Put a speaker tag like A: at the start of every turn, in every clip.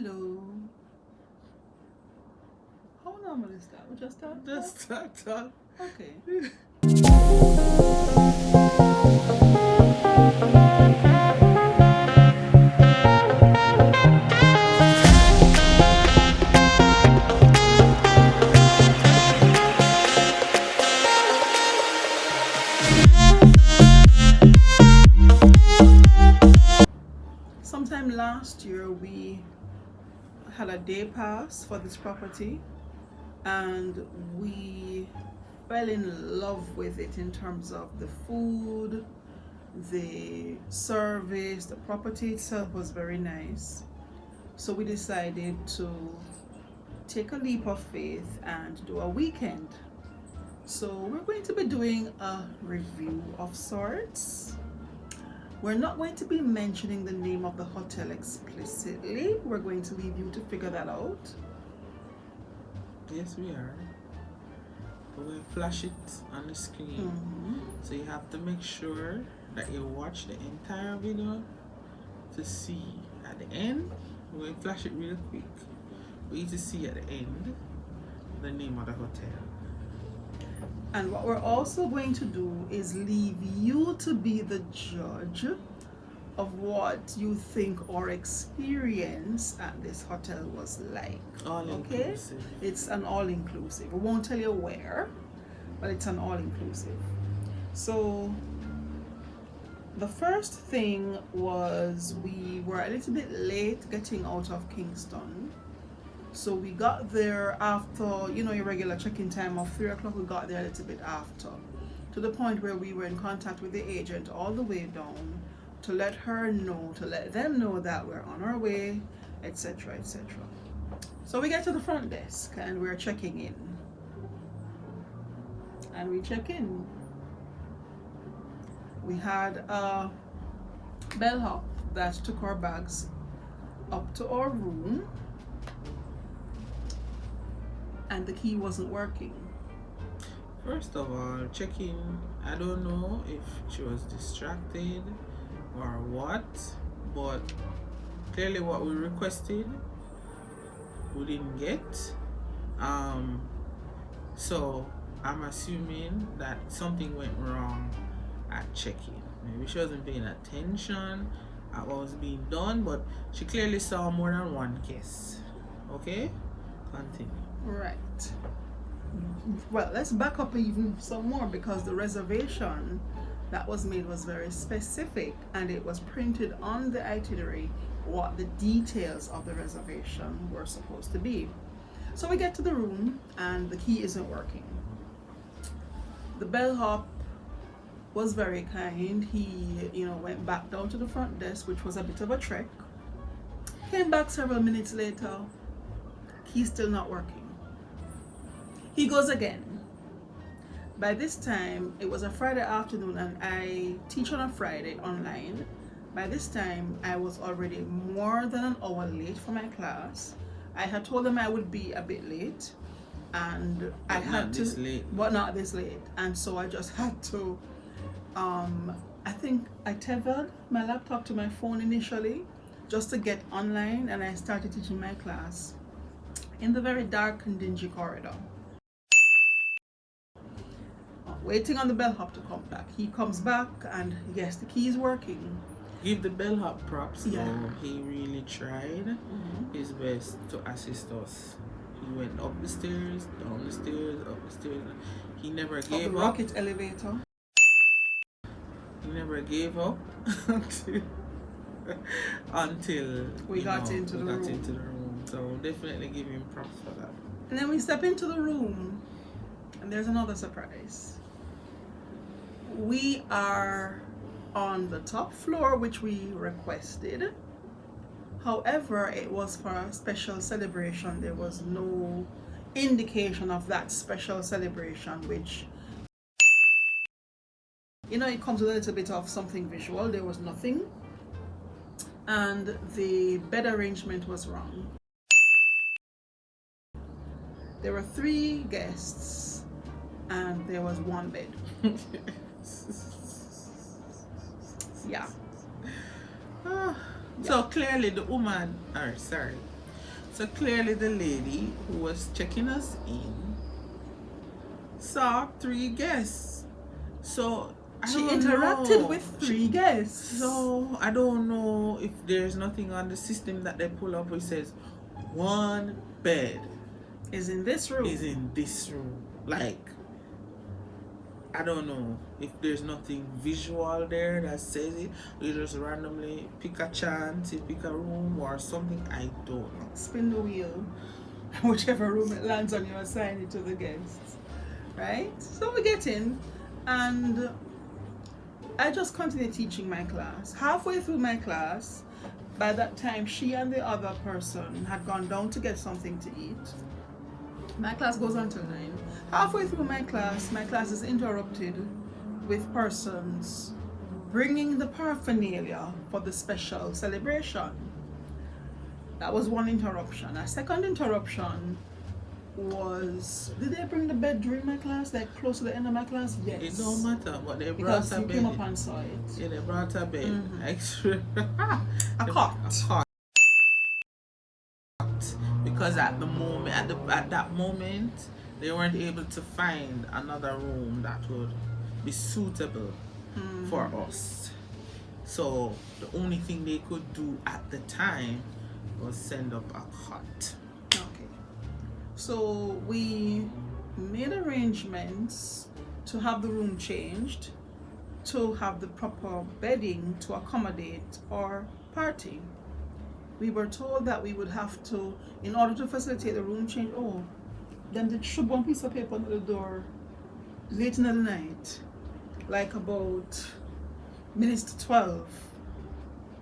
A: Hello. How normal is that? We just start?
B: Just start.
A: Okay. Sometime last year we had a day pass for this property and we fell in love with it in terms of the food, the service, the property itself was very nice. So we decided to take a leap of faith and do a weekend. So we're going to be doing a review of sorts. We're not going to be mentioning the name of the hotel explicitly. We're going to leave you to figure that out.
B: Yes, we are. We'll flash it on the screen. So you have to make sure that you watch the entire video to see at the end. We'll flash it real quick. We need to see at the end the name of the hotel.
A: And what we're also going to do is leave you to be the judge of what you think our experience at this hotel was like.
B: All inclusive.
A: It's an all-inclusive. We won't tell you where, but it's an all-inclusive. So the first thing was we were a little bit late getting out of Kingston. So we got there after, your regular check-in time of 3 o'clock. We got there a little bit after, to the point where we were in contact with the agent all the way down to let them know that we're on our way, etc., etc. So we get to the front desk and we're checking in. And we check in. We had a bellhop that took our bags up to our room, and the key wasn't working.
B: First of all, checking, I don't know if she was distracted or what, but clearly what we requested we didn't get. So I'm assuming that something went wrong at check-in. Maybe she wasn't paying attention at what was being done, but she clearly saw more than one guest. Okay? Continue.
A: Right. Well, let's back up even some more, because the reservation that was made was very specific and it was printed on the itinerary what the details of the reservation were supposed to be. So we get to the room and the key isn't working. The bellhop was very kind. He, went back down to the front desk, which was a bit of a trek. Came back several minutes later. Key's still not working. He goes again. By this time, it was a Friday afternoon and I teach on a Friday online. By this time, I was already more than an hour late for my class. I had told them I would be a bit late, and I had to, but not this late. And so I just had to, I think I tethered my laptop to my phone initially just to get online, and I started teaching my class in the very dark and dingy corridor, waiting on the bellhop to come back. He comes back and yes, the key is working.
B: Give the bellhop props.
A: Yeah.
B: Though. He really tried his best to assist us. He went up the stairs, down the stairs, up the stairs. He never gave up.
A: Rocket elevator.
B: He never gave up until
A: we got into the
B: room. So definitely give him props for that.
A: And then we step into the room and there's another surprise. We are on the top floor, which we requested. However, it was for a special celebration. There was no indication of that special celebration, which, it comes with a little bit of something visual. There was nothing. And the bed arrangement was wrong. There were 3 guests and there was 1 bed. Yeah.
B: So clearly the woman, So clearly the lady who was checking us in saw 3 guests. So
A: she interacted with 3 guests.
B: So I don't know if there's nothing on the system that they pull up which says 1 bed
A: is in this room.
B: Like, I don't know if there's nothing visual there that says it. You just randomly pick a chance, you pick a room or something. I don't know.
A: Spin the wheel. Whichever room it lands on, you assign it to the guests. Right? So we get in, and I just continue teaching my class. Halfway through my class, by that time, she and the other person had gone down to get something to eat. My class goes on till 9. Halfway through my class is interrupted with persons bringing the paraphernalia for the special celebration. That was one interruption. A second interruption was, did they bring the bed during my class, like close to the end of my class? Yes.
B: It don't matter, but they brought
A: because
B: a
A: you
B: bed.
A: came up and saw it.
B: Yeah, they brought a bed. Extra.
A: A cot.
B: Because at that moment, they weren't able to find another room that would be suitable for us. So the only thing they could do at the time was send up a cot.
A: Okay. So we made arrangements to have the room changed, to have the proper bedding to accommodate our party. We were told that we would have to, in order to facilitate the room change, then they should one piece of paper on the door late in the night, like about minutes to 12.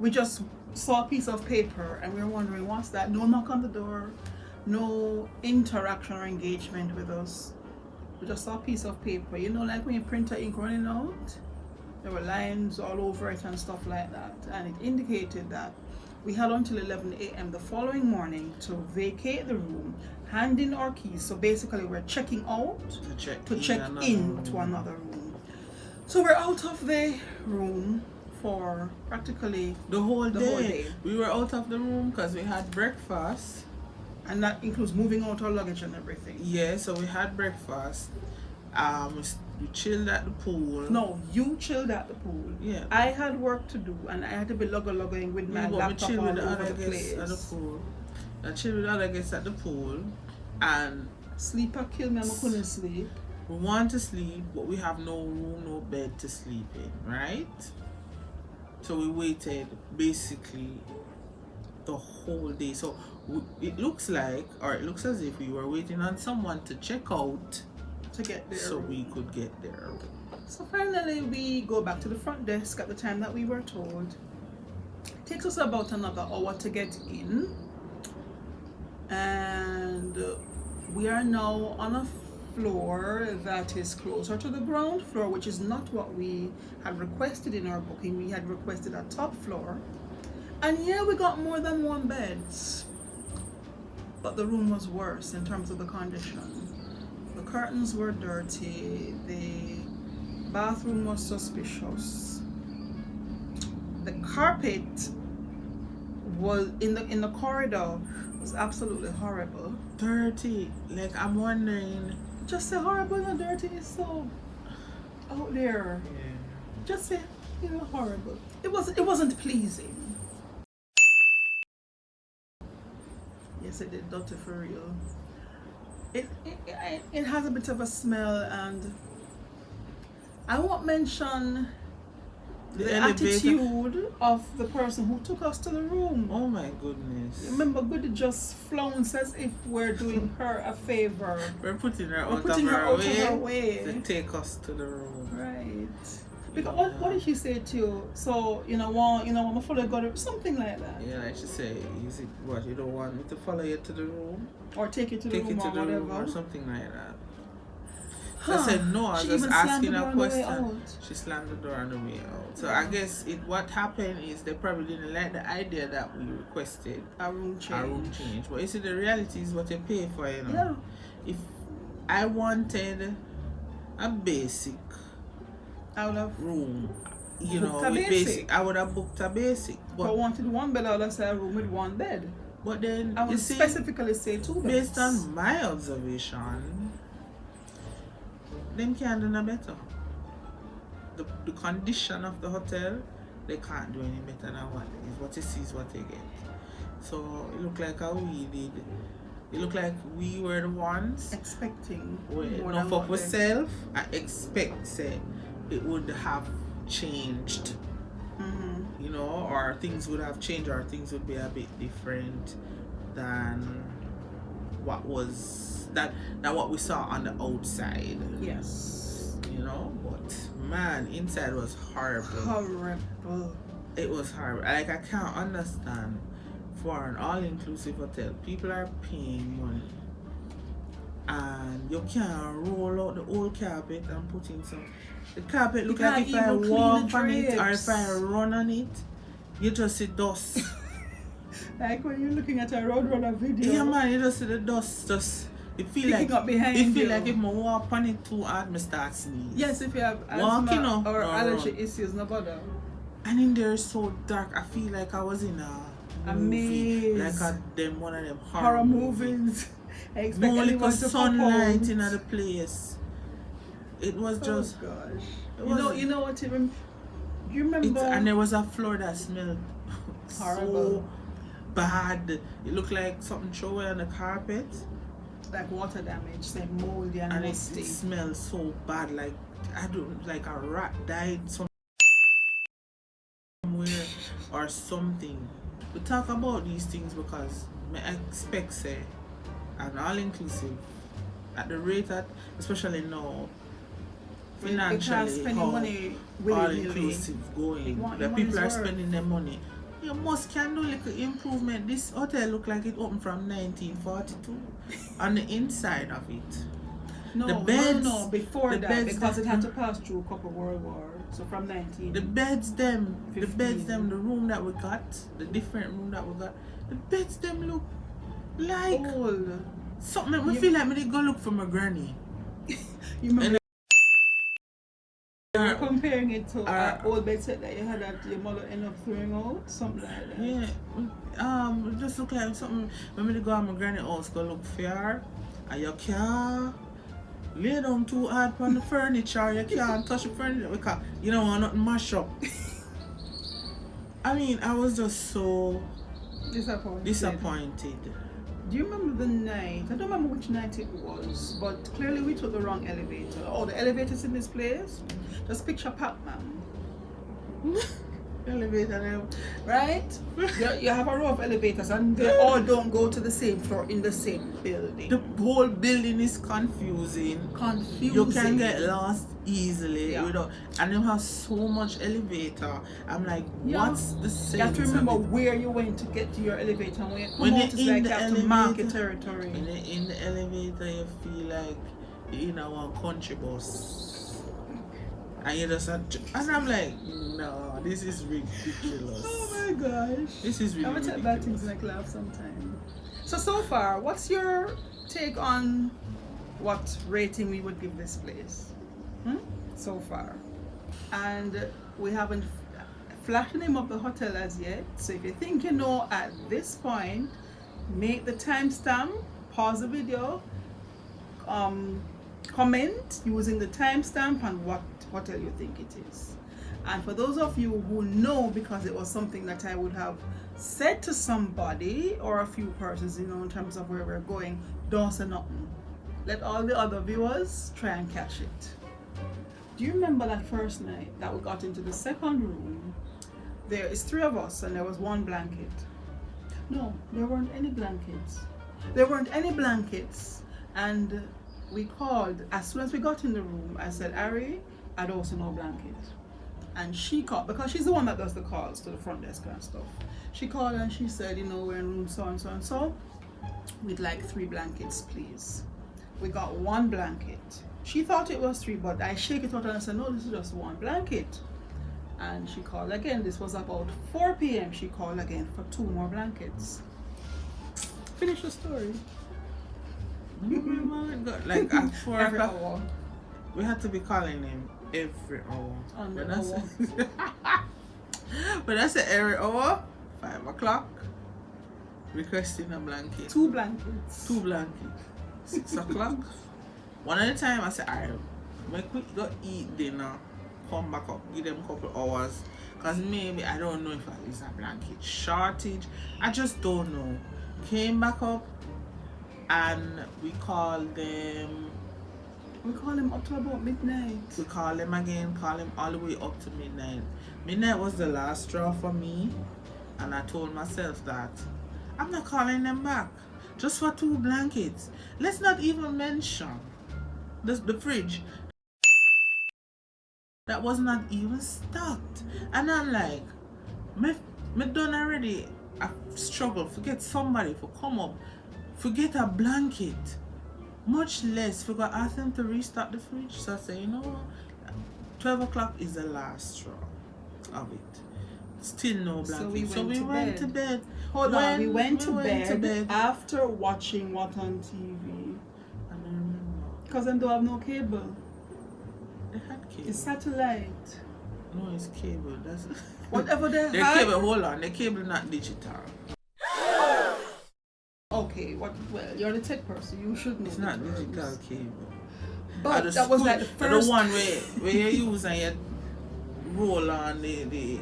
A: We just saw a piece of paper and we were wondering, what's that? No knock on the door, no interaction or engagement with us. We just saw a piece of paper. You know, like when you print a ink running out, there were lines all over it and stuff like that. And it indicated that we had until 11 a.m. the following morning to vacate the room, hand in our keys. So basically we're checking out to check in to another room. So we're out of the room for practically
B: the whole day. We were out of the room because we had breakfast.
A: And that includes moving out our luggage and everything.
B: Yeah, so we had breakfast. We chilled at the pool.
A: No, you chilled at the pool.
B: Yeah.
A: I had work to do and I had to be logging with my laptop all
B: with the
A: over
B: other
A: the
B: guests
A: place.
B: at the pool. I chilled with the other guests at the pool, and
A: sleeper killed me and I couldn't sleep.
B: We want to sleep, but we have no room, no bed to sleep in, right? So we waited basically the whole day. So it looks as if we were waiting on someone to check out
A: to get there,
B: so we could get there.
A: So finally we go back to the front desk at the time that we were told. It takes us about another hour to get in, and we are now on a floor that is closer to the ground floor, which is not what we had requested in our booking. We had requested a top floor, and yeah, we got more than 1 bed, but the room was worse in terms of the condition. The curtains were dirty, the bathroom was suspicious, the carpet was in the corridor was absolutely horrible.
B: Dirty, like I'm wondering.
A: Just say horrible and dirty is so out there.
B: Yeah.
A: Just say, horrible. It wasn't pleasing. Yes, it did, dirty for real. It has a bit of a smell, and I won't mention the attitude of the person who took us to the room.
B: Oh my goodness.
A: Remember, Goody just flounces as if we're doing her a favor.
B: We're putting her out of her way to take us to the room.
A: Right. Because what did she say to you? So, want to follow God or something like that?
B: Yeah, like she said, is it what, you don't want me to follow you to the room?
A: Or take you to the room or whatever?
B: Or something like that. I said no, I was just asking a question. She slammed the door on the way out. So I guess what happened is they probably didn't like the idea that we requested
A: a room change.
B: But you see, the reality is what you pay for,
A: Yeah.
B: If I wanted a basic room,
A: basic.
B: I would have booked a basic.
A: But I wanted 1 bed, I would have said a room with 1 bed.
B: But then
A: I
B: you
A: would
B: see,
A: specifically say 2 beds.
B: based on my observation, them can't do no better. The condition of the hotel, they can't do any better than what you see is what they get. So it looked like how we did. It looked like we were the ones
A: expecting
B: more
A: more
B: than
A: than
B: for
A: what they-
B: ourselves. I expect say it would have changed, you know, or things would have changed, or things would be a bit different than what was that what we saw on the outside.
A: Yes.
B: You know, but man, inside was horrible.
A: Horrible.
B: It was horrible. Like, I can't understand, for an all-inclusive hotel, people are paying money and you can't roll out the old carpet and put in some. The carpet look like if I walk on it or if I run on it, you just see dust.
A: Like when you're looking at a Roadrunner video.
B: Yeah, man, you just see the dust just. It feel
A: Picking
B: like
A: up behind
B: it feel
A: you.
B: like if I walk on it too hard, I start sneeze.
A: Yes, if you have
B: Walking
A: asthma
B: up,
A: or
B: no,
A: allergy
B: run.
A: issues, no bother.
B: And in there is so dark. I feel like I was in a movie,
A: Maze.
B: like one of them
A: Horror movies. I expect
B: No
A: anyone
B: little
A: to
B: sunlight
A: pop
B: in
A: out.
B: the place. It was just.
A: Oh gosh.
B: It
A: You know what? You remember?
B: And there was a floor that smelled
A: Horrible.
B: so bad. It looked like something thrown away on the carpet,
A: like water damage, say moldy and
B: and it
A: musty.
B: smelled so bad. Like like a rat died somewhere or something. We talk about these things because I expect say an all-inclusive at the rate that, especially now, financially,
A: spending
B: how
A: money willy-nilly.
B: all-inclusive going,
A: want
B: the
A: your
B: people are
A: money's worth.
B: spending their money. You must can do little improvement. This hotel look like it opened from 1942 on the inside of it.
A: No,
B: the beds,
A: no, before
B: the
A: that,
B: beds
A: because it had to pass through a couple World War. So from 19.
B: The beds them,
A: 15.
B: the room that we got, the different room that we got, the beds them look like
A: old.
B: something. We feel like we did go look for my granny.
A: You remember?
B: And
A: You were comparing it to an old bed set that you had that your mother ended up throwing out, something like that.
B: Yeah, it just look like something. When we go to my granny house, go look for her, and you can't lay down too hard on the furniture. You can't touch the furniture because you don't want nothing mash up. I mean, I was just so disappointed.
A: Do you remember the night? I don't remember which night it was, but clearly we took the wrong elevator. Oh, the elevators in this place? Just picture Pac-Man.
B: Elevator now.
A: Right? you have a row of elevators and they all don't go to the same floor in the same building.
B: The whole building is confusing. You can get lost easily.
A: Yeah.
B: Without, and they have so much elevator. I'm like,
A: Yeah.
B: what's the sense?
A: You have to remember
B: of it?
A: where you went to get to your elevator. And when you come
B: When
A: out,
B: you're
A: it's
B: in
A: like
B: the
A: you have to mark your
B: elevator-
A: territory.
B: When you're in the elevator, you feel like you're in a one country bus. And you just and I'm like, no, this is ridiculous.
A: Oh my gosh.
B: This is really
A: I would take bad things
B: ridiculous.
A: like laugh sometime. So far, what's your take on what rating we would give this place? So far. And we haven't flashed the name of the hotel as yet. So if you think you know at this point, make the timestamp, pause the video, comment using the timestamp and what hotel you think it is. And for those of you who know, because it was something that I would have said to somebody or a few persons, you know, in terms of where we're going, don't say nothing. Let all the other viewers try and catch it. Do you remember that first night that we got into the second room? There is 3 of us and there was 1 blanket. No, there weren't any blankets. There weren't any blankets. And we called, as soon as we got in the room, I said, Ari, I don't see no blanket. And she called, because she's the one that does the calls to the front desk and stuff. She called and she said, you know, we're in room so and so and so. We'd like 3 blankets, please. We got 1 blanket. She thought it was 3, but I shake it out and I said, no, this is just 1 blanket. And she called again. This was about 4 p.m. She called again for 2 more blankets. Finish the story.
B: Like at 4
A: Every
B: o'clock,
A: hour.
B: we had to be calling him every hour.
A: On the
B: When I
A: hour.
B: say- When I say every hour, 5 o'clock, requesting a blanket.
A: 2 blankets.
B: 2 blankets. 6 o'clock. One at a time, I said, alright, make quick go eat dinner, come back up, give them a couple hours. Because maybe, I don't know if it's a blanket shortage. I just don't know. Came back up and we called them.
A: We call them up to about midnight.
B: We call them again, call them all the way up to midnight. Midnight was the last straw for me. And I told myself that I'm not calling them back. Just for 2 blankets. Let's not even mention the fridge. That was not even stocked. And I'm like, me done already. I struggle. Forget somebody for come up. Forget a blanket. Much less forgot ask them to restock the fridge. So I say, you know what? 12 o'clock is the last straw of it. Still no blanket. So we went to bed.
A: Hold on, we went to bed after watching what on TV?
B: I don't remember.
A: Because them don't have no cable.
B: They had cable.
A: It's satellite.
B: No, it's cable. That's
A: whatever they
B: their
A: had.
B: cable. Hold on, the cable not digital.
A: Okay, well, you're the tech person. You should know.
B: It's not digital cable.
A: But that was like the first.
B: The one where you use and you roll on the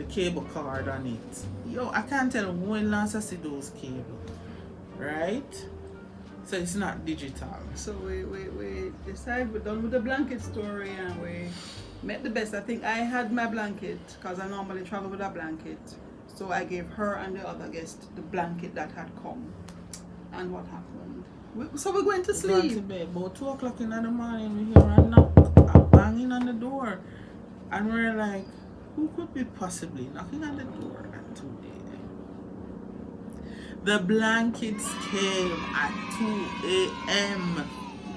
B: cable card on it. Yo, I can't tell when last I see those cables, right? So it's not digital.
A: So we decided we're done with the blanket story and we met the best. I think I had my blanket because I normally travel with a blanket. So I gave her and the other guest the blanket that had come. And what happened? So we're going to sleep.
B: Going to bed. About 2 o'clock in the morning, we hear a knock, a banging on the door. And we're like, who could be possibly knocking on the door at 2 a.m.? The blankets came at 2 a.m.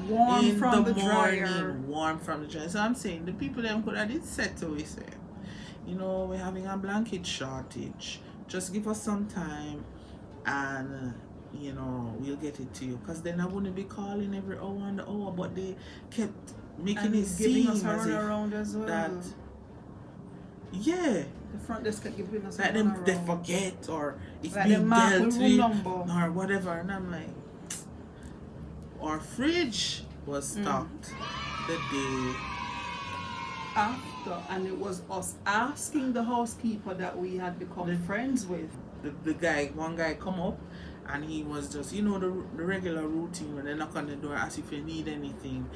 A: Warm
B: in
A: from
B: the
A: the
B: morning.
A: dryer.
B: Warm from the dryer. So I'm saying the people them could have did said to we say, you know, we're having a blanket shortage. Just give us some time and you know, we'll get it to you. Because then I wouldn't be calling every hour on the hour, but they kept making
A: And
B: it seem
A: us
B: as if
A: around as well.
B: that yeah,
A: the front desk kept giving us
B: like
A: a
B: them
A: run
B: they
A: around.
B: forget or it's
A: Like
B: being dealt with
A: number.
B: or whatever. And I'm like, our fridge was stocked the day
A: after, and it was us asking the housekeeper that we had become friends with.
B: One guy come up and he was just, you know, the regular routine when they knock on the door, ask if you need anything.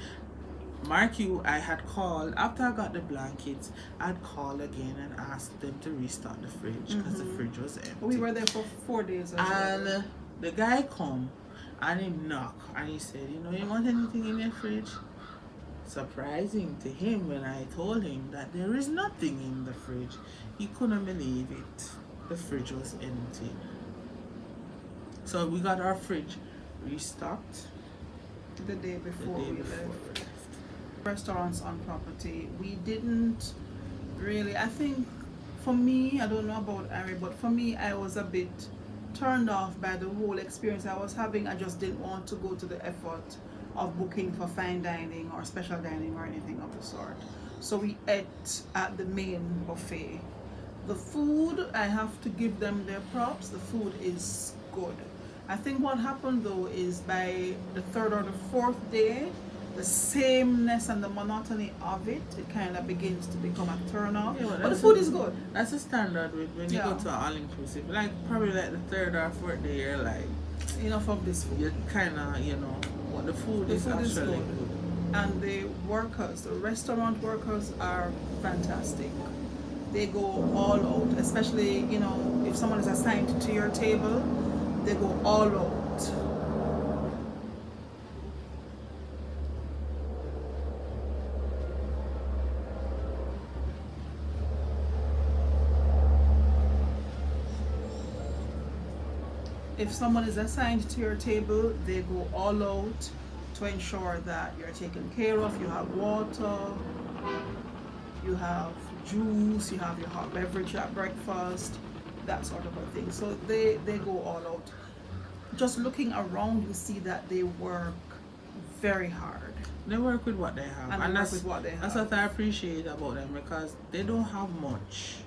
B: Mark you, I had called after I got the blankets. I'd call again and ask them to restock the fridge because the fridge was empty.
A: We were there for 4 days.
B: And the guy come and he knock and he said, you know, you want anything in your fridge? Surprising to him when I told him that there is nothing in the fridge. He couldn't believe it. The fridge was empty. So we got our fridge restocked
A: the day before we left.
B: left.
A: Restaurants on property, we didn't really, I think for me, I don't know about Ari, but for me, I was a bit turned off by the whole experience I was having. I just didn't want to go to the effort of booking for fine dining or special dining or anything of the sort. So we ate at the main buffet. The food, I have to give them their props. The food is good. I think what happened though is by the 3rd or the 4th day, the sameness and the monotony of it kind of begins to become a turn off.
B: Yeah,
A: but the food is good.
B: That's a standard when you go to an all-inclusive. Like probably like the 3rd or 4th day, you're like,
A: enough of this food.
B: you kind of, you know, what the food is actually good.
A: And the workers, the restaurant workers are fantastic. They go all out, especially, you know, if someone is assigned to your table, they go all out. If someone is assigned to your table, they go all out to ensure that you're taken care of. You have water, you have juice, you have your hot beverage at breakfast, that sort of a thing. So they go all out. Just looking around, you see that they work very hard.
B: They work with what they have.
A: And that's what they have.
B: That's what I appreciate about them, because they don't have much.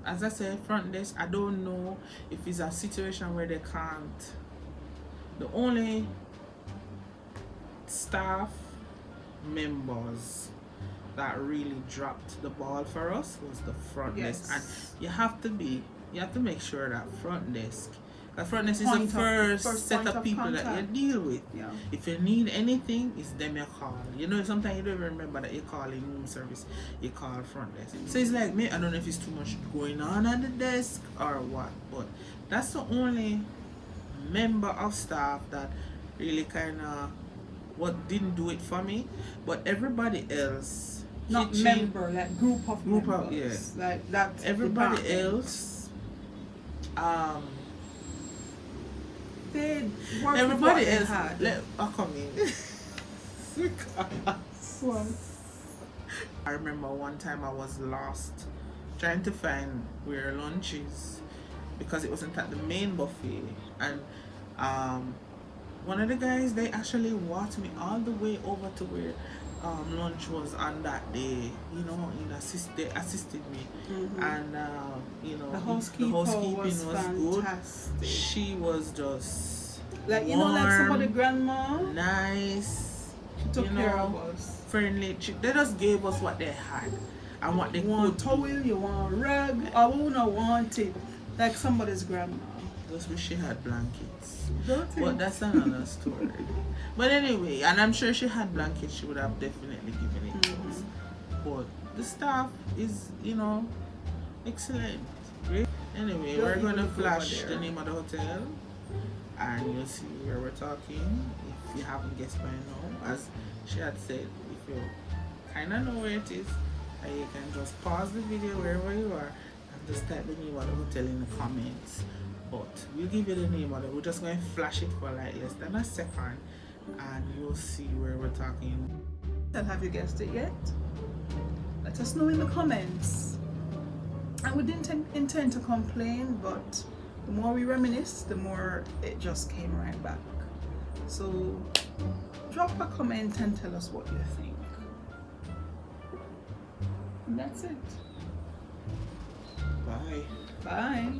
B: as I said, front desk, I don't know if it's a situation where they can't. The only staff members that really dropped the ball for us was the front desk, and you have to make sure that front desk is the first set of people
A: contact
B: that you deal with.
A: Yeah.
B: If you need anything, it's them you call. You know, sometimes you don't even remember that you call in room service, you call front desk. So it's like me, I don't know if it's too much going on at the desk or what, but that's the only member of staff that really kind of didn't do it for me. But everybody else,
A: not
B: kitchen,
A: member, like group of members,
B: yeah,
A: like that.
B: everybody
A: department.
B: else,
A: they worked with
B: everybody
A: what they
B: else,
A: had.
B: I come in. I remember one time I was lost trying to find where lunch is because it wasn't at the main buffet, and one of the guys, they actually walked me all the way over to where lunch was on that day. You know, they assisted me, and you know,
A: the housekeeping was
B: good.
A: fantastic.
B: She was just
A: like
B: warm,
A: like somebody grandma,
B: nice.
A: she took care of us,
B: friendly. They just gave us what they had and what they
A: want
B: could.
A: towel, you want rug, I wouldn't want it like somebody's grandma.
B: Just wish she had blankets.
A: Don't
B: But that's another story. But anyway, and I'm sure she had blankets, she would have definitely given it to us. But the staff is, excellent. Great. Anyway, we're going to flash the name of the hotel and you'll see where we're talking. If you haven't guessed by now, as she had said, if you kind of know where it is, you can just pause the video wherever you are and just type the name of the hotel in the comments. But we'll give you the name of it. We're just going to flash it for like less than a second and you'll see where we're talking.
A: And have you guessed it yet? Let us know in the comments. And we didn't intend to complain, but the more we reminisce, the more it just came right back. So drop a comment and tell us what you think. And that's it.
B: Bye.
A: Bye.